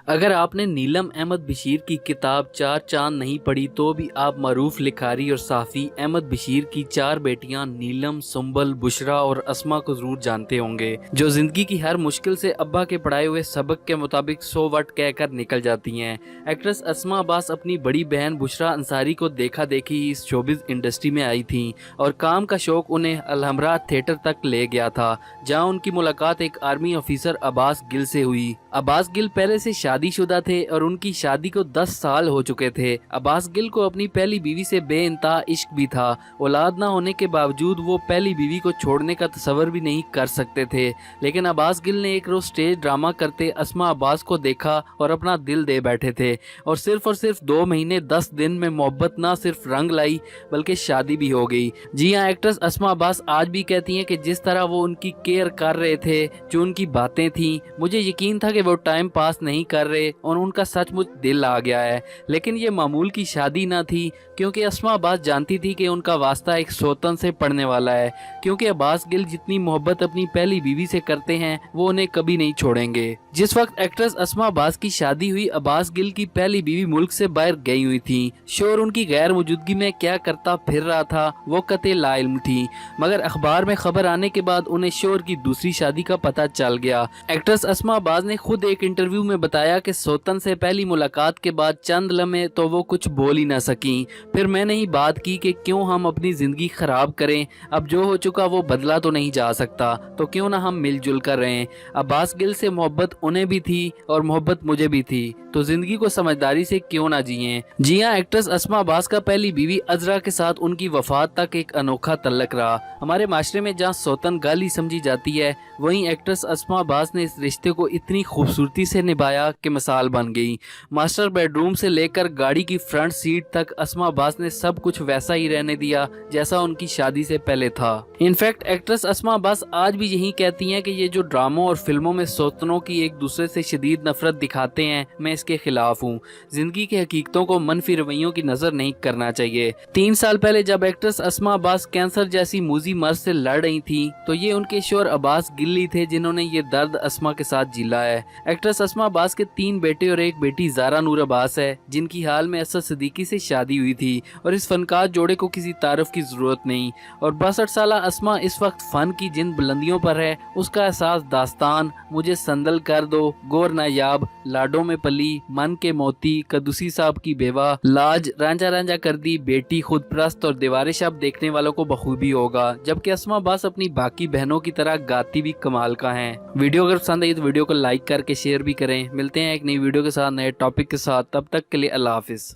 अगर आपने नीलम अहमद बशीर की किताब चार चांद नहीं पढ़ी तो भी आप मरूफ लिखारी और साफ़ी अहमद बशीर की चार बेटियां नीलम, सुंबल, बुशरा और अस्मा को जरूर जानते होंगे, जो जिंदगी की हर मुश्किल से अब्बा के पढ़ाए हुए सबक के मुताबिक 100 वर्ड कहकर निकल जाती हैं। एक्ट्रेस अस्मा अब्बास अपनी बड़ी बहन बुशरा अंसारी को देखा देखी इस शोबिज इंडस्ट्री में आई थी और काम का शौक उन्हें अलहमरा थिएटर तक ले गया था, जहां उनकी मुलाकात एक आर्मी ऑफिसर अब्बास गिल से हुई। अब्बास गिल पहले से शादीशुदा थे और उनकी शादी को 10 साल हो चुके थे। अब्बास गिल को अपनी पहली बीवी से बेइंतहा इश्क भी था। औलाद ना होने के बावजूद वो पहली बीवी को छोड़ने का तसव्वुर भी नहीं कर सकते थे, लेकिन अब्बास गिल ने एक रोज स्टेज ड्रामा करते अस्मा अब्बास को देखा और अपना दिल दे बैठे थे और सिर्फ 2 महीने 10 दिन में मोहब्बत ना सिर्फ रंग लाई बल्कि शादी भी हो गई। जी हाँ, एक्ट्रेस अस्मा अब्बास आज भी कहती हैं कि जिस तरह वो उनकी केयर कर रहे थे, जो उनकी बातें थी, मुझे यकीन था कि वो टाइम पास नहीं कर रहे और उनका सचमुच दिल आ गया है। लेकिन ये मामूल की शादी ना थी, क्योंकि अस्मा अब्बास जानती थी कि उनका वास्ता एक सोतन से पड़ने वाला है, क्योंकि अब्बास गिल जितनी मोहब्बत अपनी पहली बीवी से करते हैं वो उन्हें कभी नहीं छोड़ेंगे। जिस वक्त एक्ट्रेस अस्मा अब्बास की शादी हुई, अब्बास गिल की पहली बीवी मुल्क से बाहर गई हुई थी। शोर उनकी गैर मौजूदगी में क्या करता फिर रहा था वो कतई लाइल्म थी, मगर अखबार में खबर आने के बाद उन्हें शोर की दूसरी शादी का पता चल गया। एक्ट्रेस अस्मा अब्बास ने खुद एक इंटरव्यू में बताया कि सोतन से पहली मुलाकात के बाद चंद लम्हे तो वो कुछ बोल ही ना सकी। फिर मैंने ही बात की कि क्यों हम अपनी जिंदगी खराब करें, अब जो हो चुका वो बदला तो नहीं जा सकता, तो क्यों ना हम मिलजुल कर रहें। अब्बास गिल से मोहब्बत उन्हें भी थी और मोहब्बत मुझे भी थी, तो जिंदगी को समझदारी से क्यों ना जिएं। जी हाँ, एक्ट्रेस अस्मा अब्बास का पहली बीवी अजरा के साथ उनकी वफात तक एक अनोखा तल्लक रहा। हमारे माशरे में जहाँ सोतन गाली समझी जाती है, वहीं एक्ट्रेस अस्मा अब्बास ने इस रिश्ते को इतनी खूबसूरती से निभाया कि मिसाल बन गई। मास्टर बेडरूम से लेकर गाड़ी की फ्रंट सीट तक अस्मा अब्बास ने सब कुछ वैसा ही रहने दिया जैसा उनकी शादी से पहले था। इनफैक्ट एक्ट्रेस अस्मा अब्बास आज भी यही कहती हैं कि ये जो ड्रामों और फिल्मों में सोतनों की एक दूसरे से शदीद नफरत दिखाते हैं, मैं इसके खिलाफ हूँ। जिंदगी की हकीकतों को मनफी रवैयों की नजर नहीं करना चाहिए। 3 साल पहले जब एक्ट्रेस अस्मा अब्बास कैंसर जैसी मूजी मर्ज से लड़ रही थी, तो ये उनके शोहर अब्बास गिल्ली थे जिन्होंने ये दर्द अस्मा के साथ झेला है। एक्ट्रेस अस्मा अब्बास के 3 बेटे और एक बेटी ज़ारा नूर अब्बास है, जिनकी हाल में असद सिद्दीकी से शादी हुई थी और इस फनकार जोड़े को किसी तारीफ की जरूरत नहीं। और 62 साल अस्मा इस वक्त फन की जिन बुलंदियों पर है, उसका एहसास दास्तान, मुझे संदल कर दो, गोर नायाब, लाडो में पली, मन के मोती, कदूसी साहब की बेवा, लाज, रांझा रांझा कर दी, बेटी, खुद प्रस्त और दीवारे शब देखने वालों को बखूबी होगा। जबकि अस्मा अब्बास अपनी बाकी बहनों की तरह गाती भी कमाल का हैं। वीडियो अगर पसंद आई तो वीडियो को लाइक करके शेयर भी करें। मिलते हैं एक नई वीडियो के साथ, नए टॉपिक के साथ। तब तक के लिए अल्लाह हाफिज।